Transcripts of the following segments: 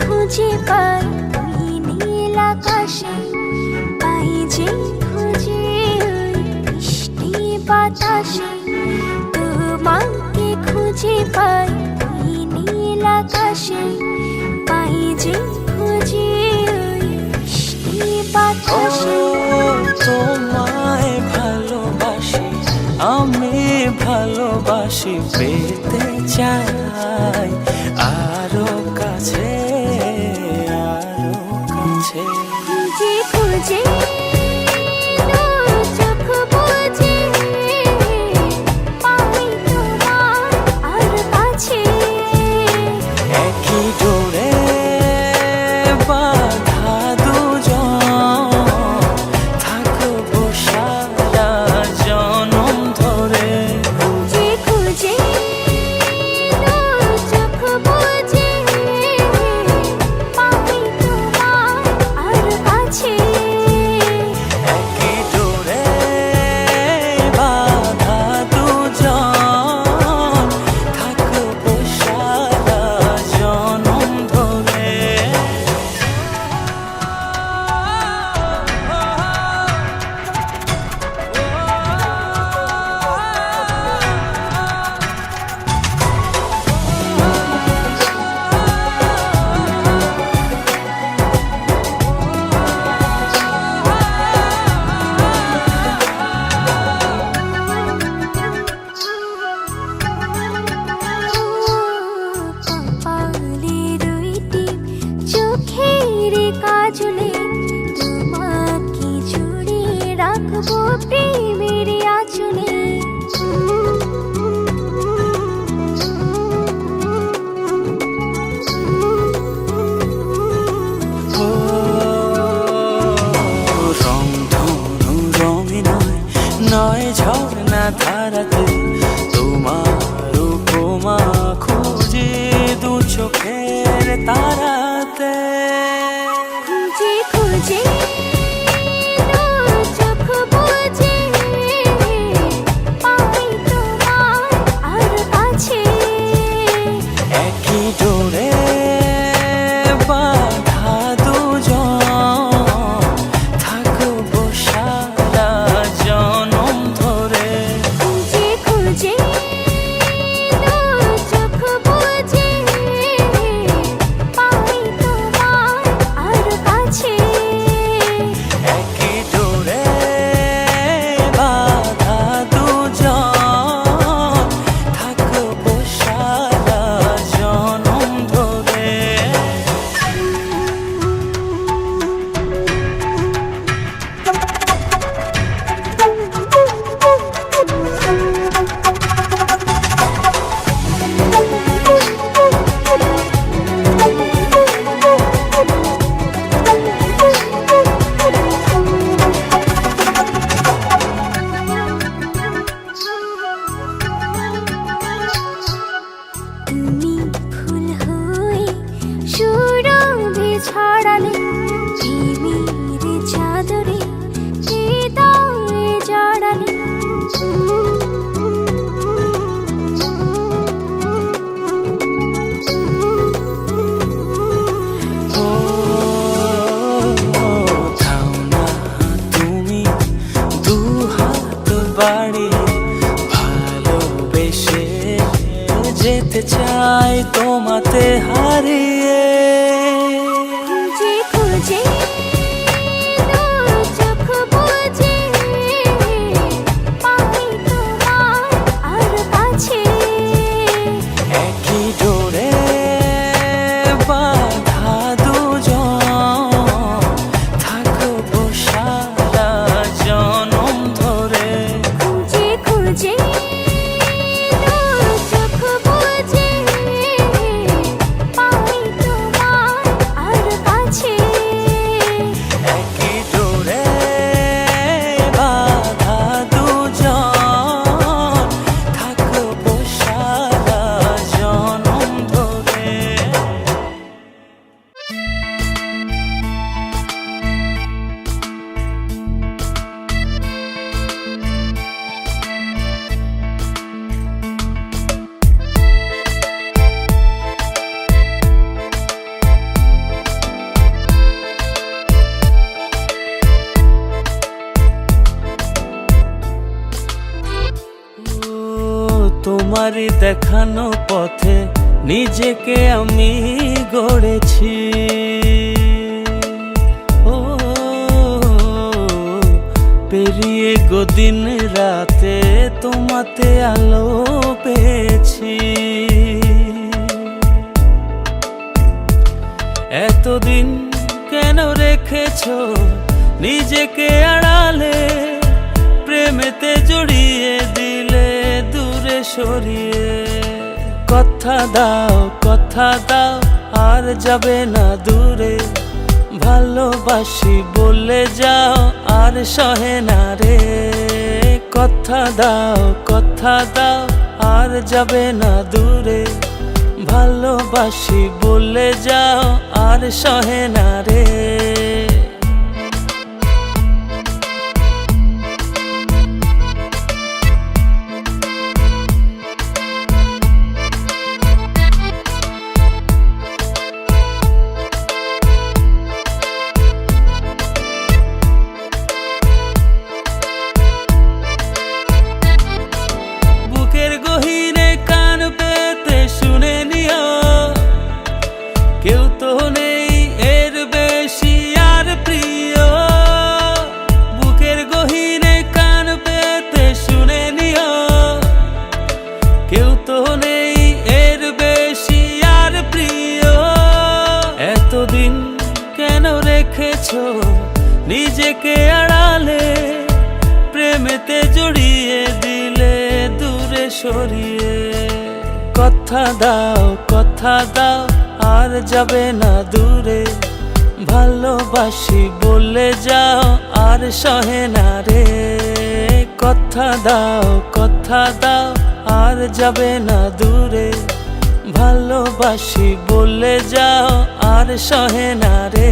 খুঁজে পাই ওই নীল আকাশে, পাই যে খুঁজে ওই বৃষ্টি বাতাসে। তোমাকে খুঁজে পাই ওই নীল আকাশে, পাই যে খুঁজে ওই বৃষ্টি বাতাসে। তোমায় ভালোবাসি, আমি ভালোবাসি, পেতে চাই আরো কাছে, আরো কাছে। খুঁজে খুঁজে চোখ বুজে পাই তোমার আর কাছে। একই ডোরে বাঁধা দুজন, থাকবো সারা জনম ধরে। খুঁজে খুঁজে চোখ বুজে পাই তোমার আর কাছে। একই ডোরে বাঁধা দুজন, থাকবো সারা জনম ধরে। কপালে দুইটি চোখের কাজলে, তোমাকে জুড়ে রাখবো প্রেমের আঁচলে। রং ধনু রঙে নয়, নয় ঝর্ণা ধারাতে, তোমার উপমা খুঁজে দু চোখের তারাতে। খুঁজে খুঁজে চোখ বুজে পাই তোমার আর কাছে। একই ডোরে বাঁধা দুজন, থাকবো সারা জনম ধরে। খুঁজে খুঁজে চোখ বুজে পাই তোমার আর কাছে। তোমারই দেখানো পথে নিজেকে আমি গড়েছি। ও পেরিয়ে গদিন রাতে তোমাতে আলো পেয়েছি। এতদিন কেন রেখেছো নিজেকে আড়ালে, প্রেমেতে জড়িয়ে দিলে দূরে সরিয়ে। কথা দাও আর যাবে না দূরে, ভালোবাসি বলে যাও আর সহে না রে। কথা দাও আর যাবে না দূরে, ভালোবাসি বলে যাও আর সহে না রে। বুকের গহীনে কান পেতে শুনে নিও, কেউ তো নেই এর বেশি আর প্রিয়। বুকের গহীনে কান পেতে শুনে নিও, কেউ তো নেই এর বেশি আর প্রিয়। এতদিন কেন রেখেছো নিজেকে আড়ালে, প্রেমেতে জড়িয়ে দিলে দূরে সরিয়ে। কথা দাও আর যাবে না দূরে, ভালোবাসি বলে যাও আর সহে না রে। কথা দাও আর যাবে না দূরে, ভালোবাসি বলে যাও আর সহে না রে।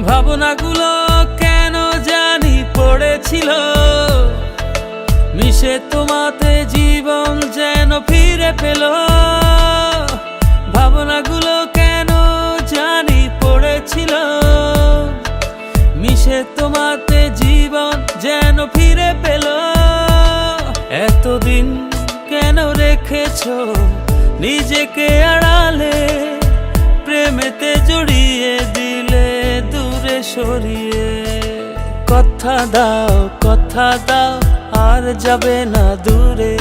ভাবনাগুলো কেন জানি পড়েছিল, মিশে তোমাতে জীবন যেন ফিরে পেল। ভাবনাগুলো কেন জানি পড়েছিল, মিশে তোমাতে জীবন যেন ফিরে পেল। এতদিন কেন রেখেছো নিজেকে আড়ালে, প্রেমেতে জড়িয়ে দিলে দূরে সরিয়ে। কথা দাও আর যাবে না দূরে,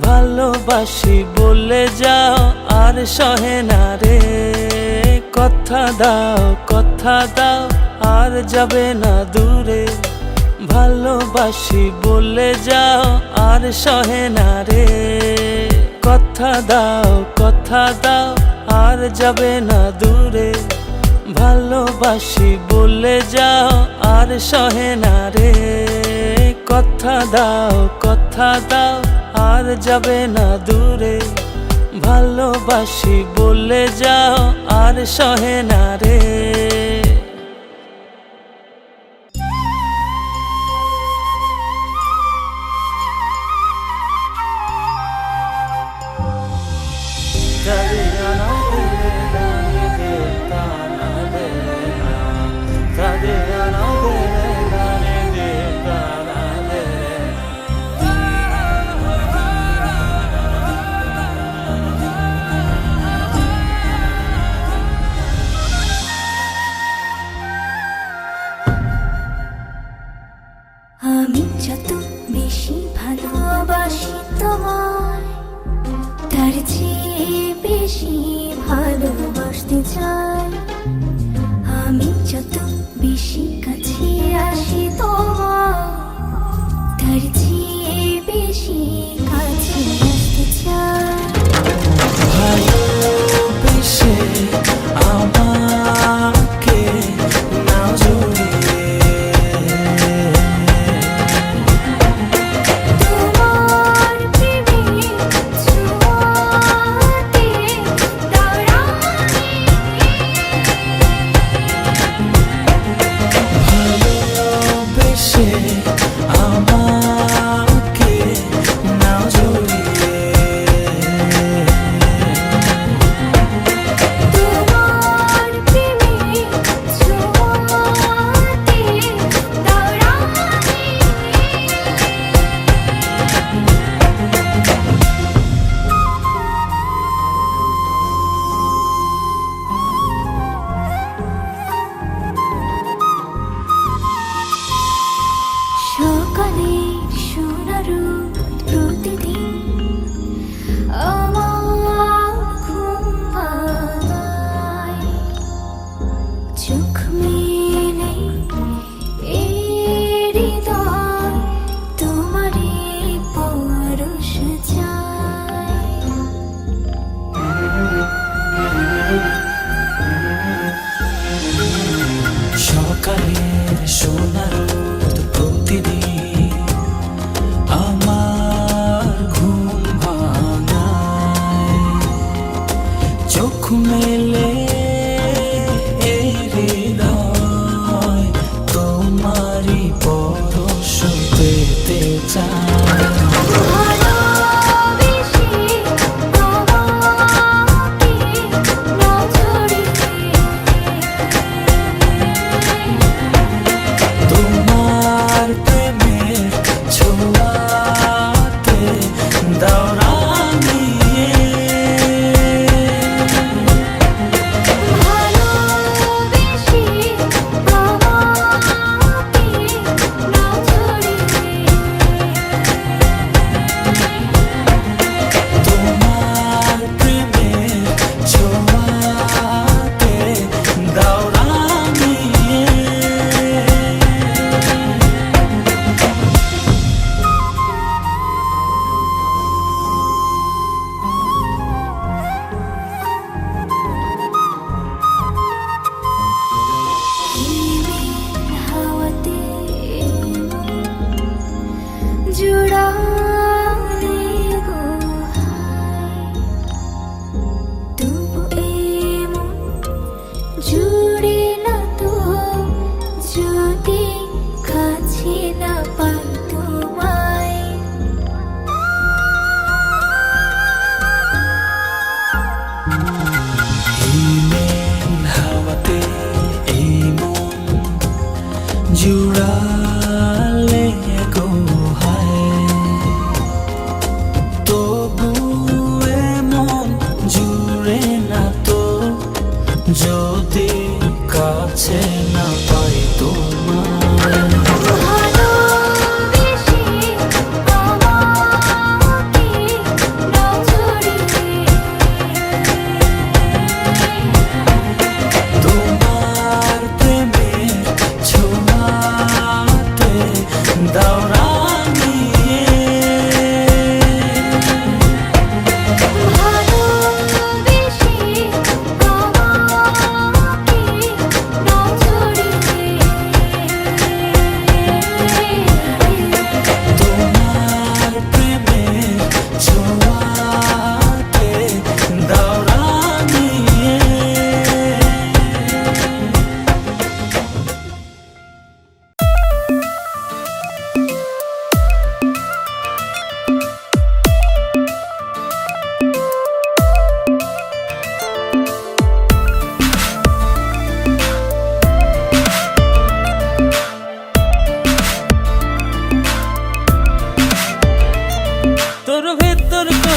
ভালোবাসি বলে যাও আর সহে না রে। কথা দাও আর যাবে না দূরে, ভালোবাসি বলে যাও আর সহে না রে। কথা দাও আর যাবে না দূরে, ভালোবাসি বলে যাও আর সহে না রে। কথা দাও আর যাবে না দূরে, ভালোবাসি বলে যাও আর সহে না রে। আমি যত বেশি ভালোবাসি তোমায়, তার চেয়ে বেশি ভালোবাসতে চাই। আমি যত বেশি কাছে আসি তোমার, তার চেয়ে বেশি কাছে আসতে চাই। ভালোবেসে আমাকে নাও জড়িয়ে, তোমার প্রেমে ছোঁয়াতে দাঁড়ানো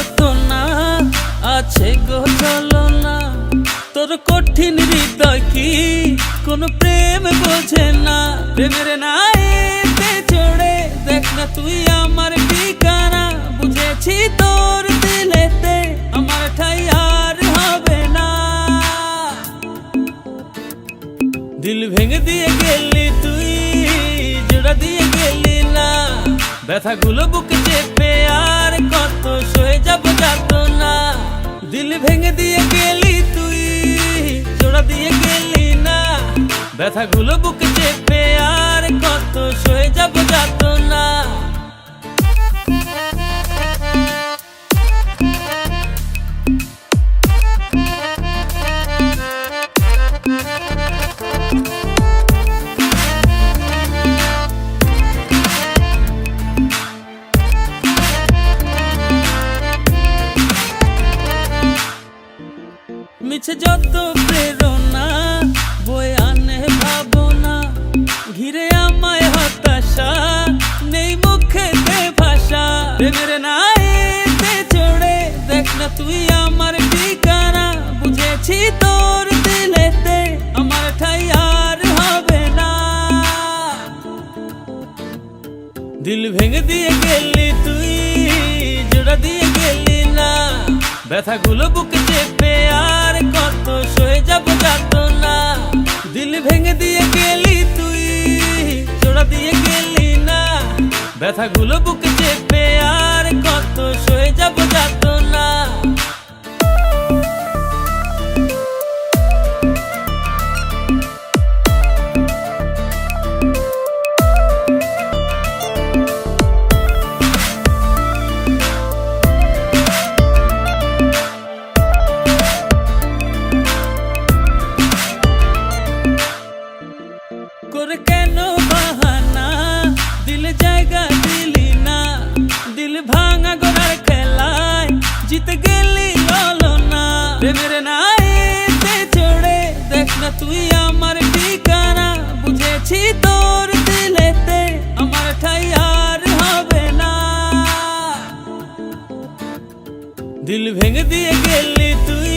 মতো না আছে গো চলো না। তোর কঠিন হৃদয় কি কোনো প্রেম বোঝে না। প্রেমের নাইতে চড়ে দেখ না তুই আমার ঠিকানা। বুঝেছি তোর দিলেতে আমার ঠাই আর হবে না। দিল ভেঙে দিয়ে গেলি তুই, জোড়া দিয়ে গেলি না। ব্যথাগুলো বুকে চেপে আর কত সয়ে যাব যাত না। দিল ভেঙে দিয়ে গেলি তুই, জোড়া দিয়ে গেলি না। ব্যথাগুলো বুকে চেপে আর কত সয়ে যাব যাত না। মিছে যত প্রেরণা বয়ে আনে ভাবনা। ঘিরে আমায় হতাশা নেই মুখেতে ভাষা। প্রেমের নাইতে চড়ে দেখ না তুই আমার ঠিকানা। বুঝেছি তোর দিলেতে আমার ঠাই আর হবে না। দিল ভেঙে দিয়ে গেলি তুই, জোড়া দিয়ে গেলি না। ব্যথাগুলো বুকে চেপে আর কত সয়ে যাব যাত না। দিল ভেঙে দিয়ে গেলি তুই, জোড়া দিয়ে গেলি না। ব্যথাগুলো বুকে চেপে আর কত সয়ে যাব যাত না। করে কেন বাহানা দিলে জায়গা দিলি না। দিল ভাঙা গোড়ার খেলায় জিতে গেলি ললো না। প্রেমের নাইতে চড়ে দেখ না তুই আমার ঠিকানা। বুঝেছি তোর দিলেতে আমার ঠাই আর হবে না। দিল ভেঙে দিয়ে গেলি তুই,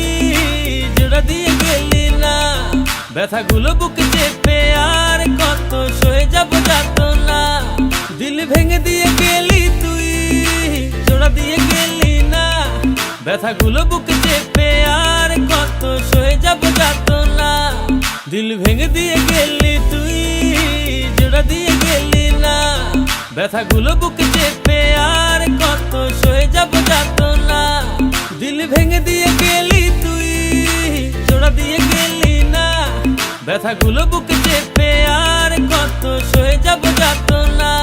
জোড়া দিয়ে গেলি না। ব্যথাগুলো বুকে চেপে আর কত সয়ে যাব যাত না। দিল ভেঙে দিয়ে গেলি তুই, জোড়া দিয়ে গেলি না। ব্যথাগুলো বুকে চেপে আর কত সয়ে যাব যাত না। দিল ভেঙে দিয়ে গেলি তুই, জোড়া দিয়ে গেলি না। ব্যথাগুলো বুকে চেপে আর কত সয়ে যাব যাত না। দিল ভেঙে দিয়ে গেলি তুই, জোড়া দিয়ে গেলি না। ব্যথাগুলো বুকে চেপে আর কত সয়ে যাব যাত না।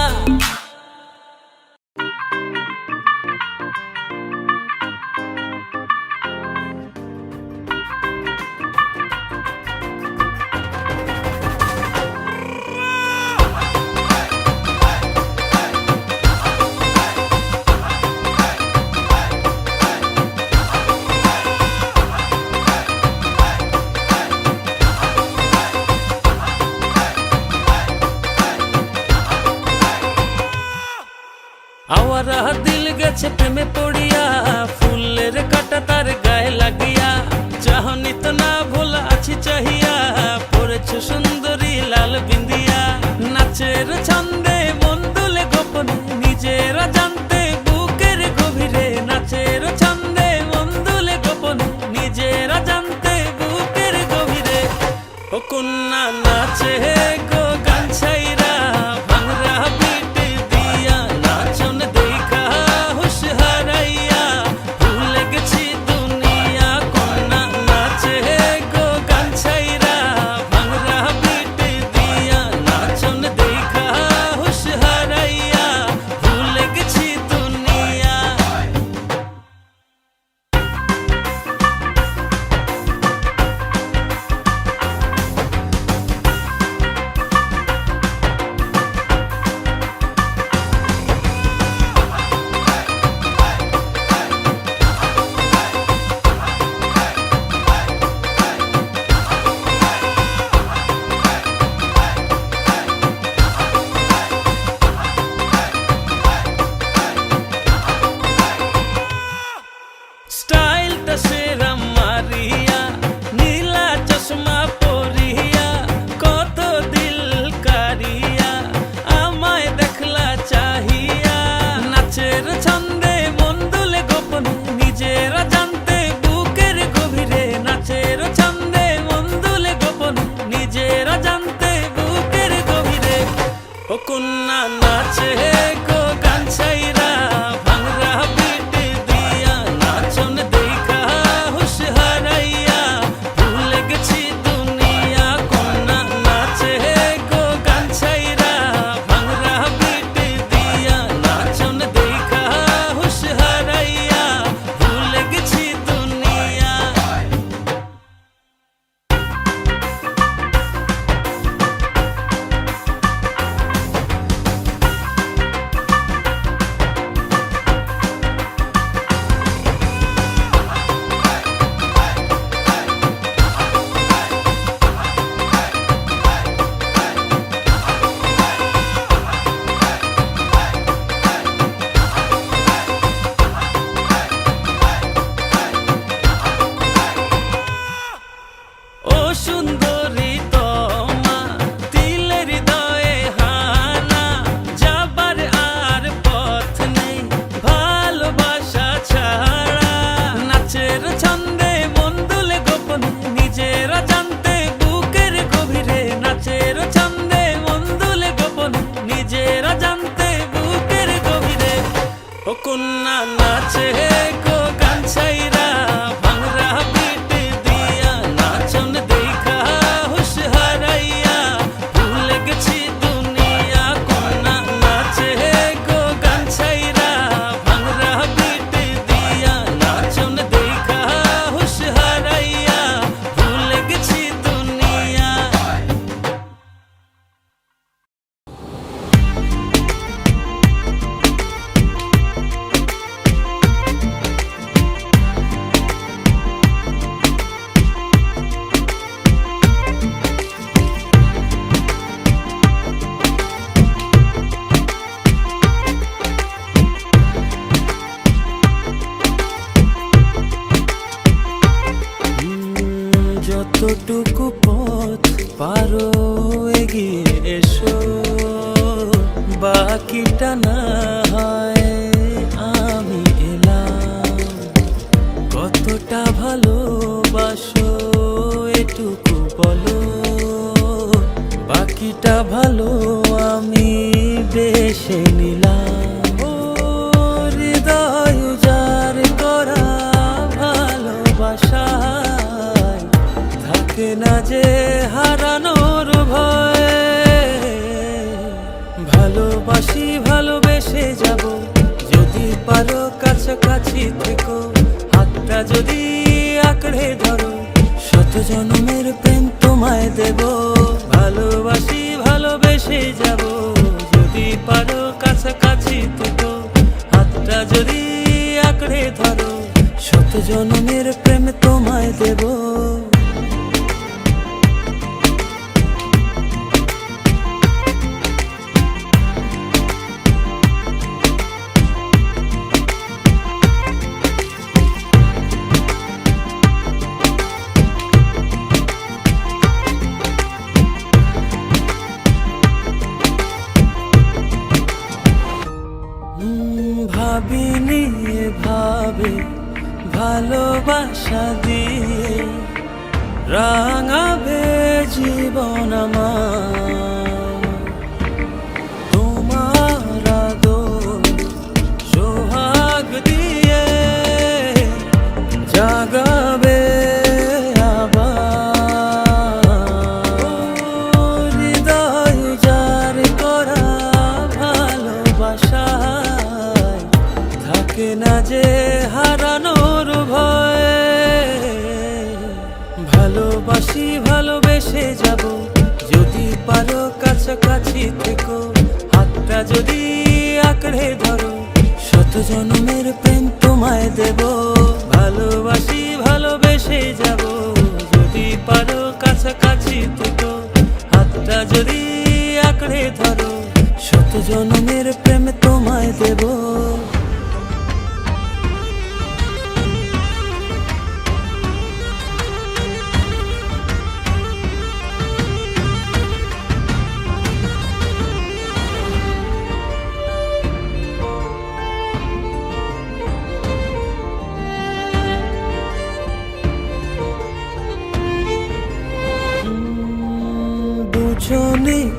আওয়ারা দিল গেছে প্রেমে পড়িয়া। ফুলের কাটা তার গায়ে লাগিয়া। চাহনি তো না ভোলা আছি চাহিয়া। পড়েছ সুন্দরী লাল বিন্দিয়া। নাচের ছন্দে মন দুলে গোপনে নিজেরা জানতে বুকের গভীরে। নাচের ছন্দে মন দুলে গোপনে নিজেরা জানতে বুকের গভীরে। ও কন্যা নাচে গো গান ছাইরা ভাঙরা বিট দিয়া। নাচন দেখা হুশ হারাই সেরা মারিয়া নীলা চশমা পরিয়া কত দিল কারিয়া আমায় দেখলা চাহিয়া নাচের ছন্দে মন দুলে গোপনে নিজেরা জানতে বুকের গভীরে নাচের ছন্দে মন দুলে গোপনে নিজেরা জানতে বুকের গভীরে ও কন্যা নাচে গো গান ছাইরা ভাঙরা পিট দিয়া নাচন দেখা হুশ হারাইয়া ভুলে গেছি দুনিয়া কন্যা নাচে গো গান ছাইরা ভাঙরা পিট দিয়া নাচন দেখা হুশ হারাইয়া ভুলে গেছি দুনিয়া ও সুন্দরী তোমা তিলের হৃদয়ে হানা যাবার আর পথ নেই ভালোবাসা ছাড়া নাচের ছন্দে মন দুলে গোপনে নিজেরা জানতে বুকের গভীরে নাচের ছন্দে মন দুলে গোপনে নিজেরা জানতে বুকের গভীরে ও কন্যা নাচে গো গান ছাইরা ভাঙরা পিট দিয়া নাচন দেখা হুশ হারাইয়া ভুলে গেছি দুনিয়া কন্যা নাচে গো গান ছাইরা ভাঙরা পিট দিয়া নাচন দেখা হুশ হারাইয়া ভুলে গেছি দুনিয়া যতটুকু পথ পারো এগিয়ে এসো বাকিটা না হয় আমি এলাম কতটা ভালোবাসো এটুকু বলো বাকিটা ভালো আমি বেশে নিলাম ও হৃদয় উজাড় করা ভালোবাসা থাকে না যে হারানোর ভয় ভালোবাসি ভালোবেসে যাব যদি পারো কাছাকাছি থেকো হাতটা যদি আঁকড়ে ধরো শত জন্মের প্রেম তোমায় দেব ভালোবাসি ভালোবেসে যাব যদি পারো কাছাকাছি থেকো হাতটা যদি আঁকড়ে ধরো শত জন্মের প্রেম তোমায় দেব ভাবিনি ভাবে ভালোবাসা দিয়ে রাঙাবে জীবন আমার তোমার আদর সোহাগ দিয়ে জাগাবে আবার হৃদয় উজাড় করা ভালোবাসায় থাকে না যে হারানোর ভয় ভালোবাসি ভালোবেসে যাব যদি পারো কাছাকাছি থেকো হাতটা যদি আঁকড়ে ধরো শত জন্মের প্রেম তোমায় দেব ভালোবাসি ভালোবেসে যাব যদি পারো কাছাকাছি থেকো হাতটা যদি আঁকড়ে ধরো শত জন্মের প্রেম তোমায় দেব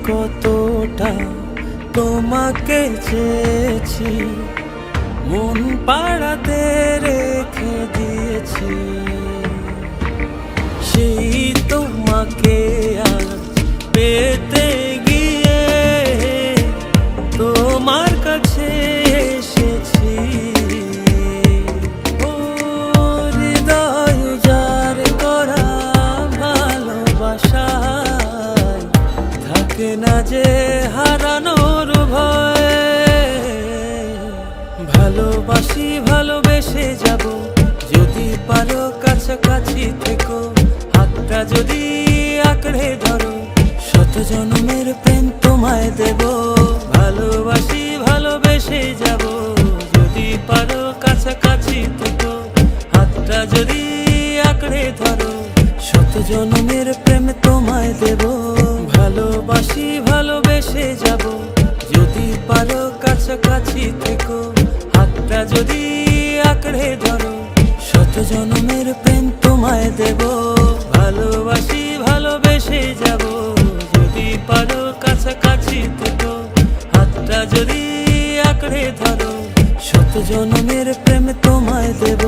কতটা তোমাকে চেয়েছি, মন পাড়াতে রেখে দিয়েছি। সেই তোমাকে আজ পেতে গিয়ে তোমার কাছে এসেছি। ও হৃদয় যার করা ভালোবাসায় থাকে না যে হারানোর ভয়। ভালোবাসি ভালোবেসে যাব, যদি পারো কাছাকাছি থেকো, হাতটা যদি আঁকড়ে ধরো, শত জন্মের প্রেম তোমায় দেব। ভালোবাসি ভালোবেসে যাব, যদি পারো কাছাকাছি থেকো, হাতটা যদি আঁকড়ে ধরো, শত জন্মের প্রেম তোমায় দেব। ভালোবাসি ভালোবেসে যাব, যদি পারো কাছাকাছি থেকো, হাতটা যদি আঁকড়ে ধরো, শত জন্মের প্রেম তোমায় দেব। ভালোবাসি ভালোবেসে যাব, যদি পারো কাছাকাছি থেকো, হাতটা যদি আঁকড়ে ধরো, শত জন্মের প্রেম তোমায় দেব।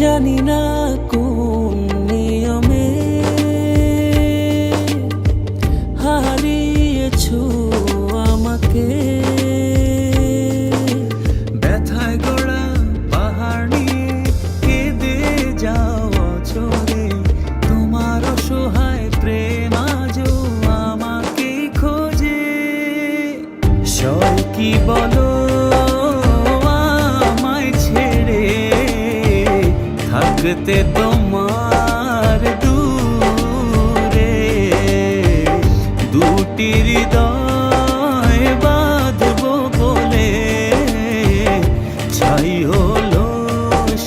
জানি না কোন নিয়মে হারিয়েছো আমাকে, ব্যথায় গড়া পাহাড় নিয়ে কেঁদে যাও অঝরে, তোমার অসহায় প্রেম আজও আমাকে খোঁজে। সয় কি বলো থাকতে তোমার দূরে, দুটি হৃদয় বাঁধবো বলে ছাই হলো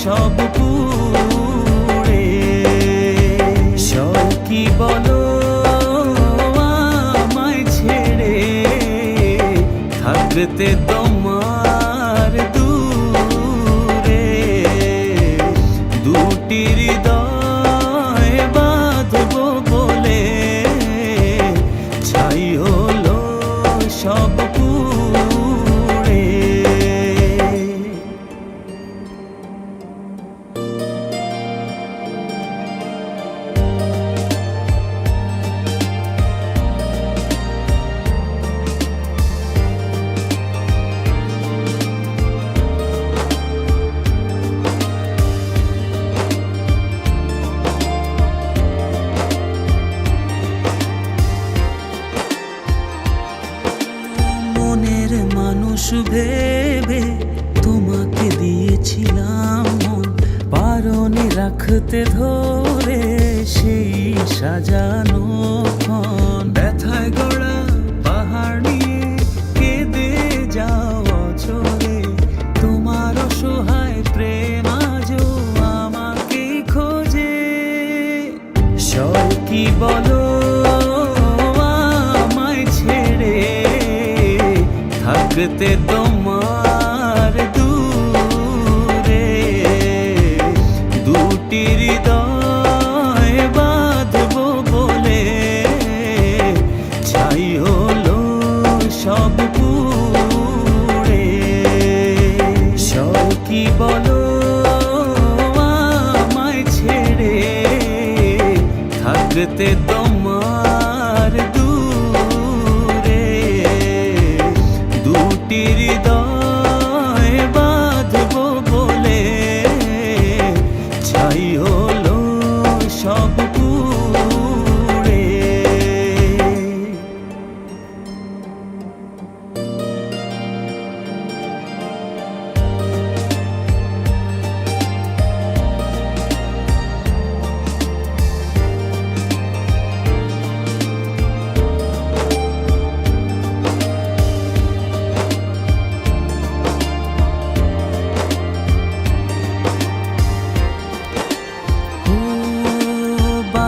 সব পুড়ে। সব কি বলো আমায় ছেড়ে, থাকতে তোমার দূরে, দুটি হৃদয় বাঁধবো বলে ছাই হলো সব পুড়ে। মনের মানুষ ভেবে তোমাকে দিয়েছিলাম মন, পারনি রাখতে ধরে সেই সাজানো ক্ষণ। ব্যথায় গড়া পাহাড় নিয়ে কেঁদে যাও অঝরে, তোমার অসহায় প্রেম আজও আমাকে খোঁজে। সয় কি বলো আমায় ছেড়ে, থাকতে তোমার দূরে, দুটি হৃদয় বাঁধবো বলে ছাই হলো সব পুড়ে। সব কি বলো আমায় ছেড়ে, থাকতে তোমার দূরে, দুটি হৃদয় বাঁধবো বলে ছাই হলো সব পুড়ে।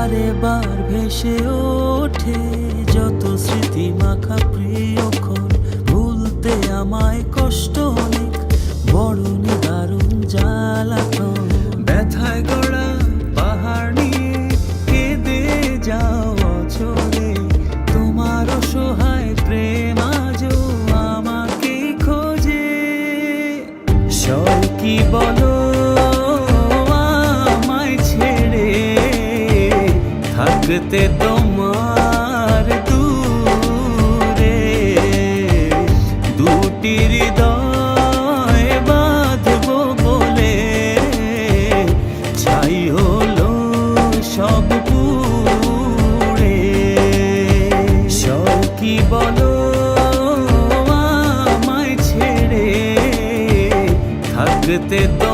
বারে বার ভেসে ওঠে যত স্মৃতি মাখা প্রিয়ক্ষণ, ভুলতে আমায় কষ্ট অনেক, বড় দারুণ জ্বালাতন। ব্যথায় গড়া পাহাড় নিয়ে কেঁদে যাও অঝরে, তোমার অসহায় প্রেম আজও আমাকে খোঁজে। সব কি বলো আমায় ছেড়ে থাকতে তোমার দূরে, দুটি হৃদয় বাঁধবো বলে ছাই হলো সব পুড়ে। সব কি বলো আমায় ছেড়ে থাকতে তো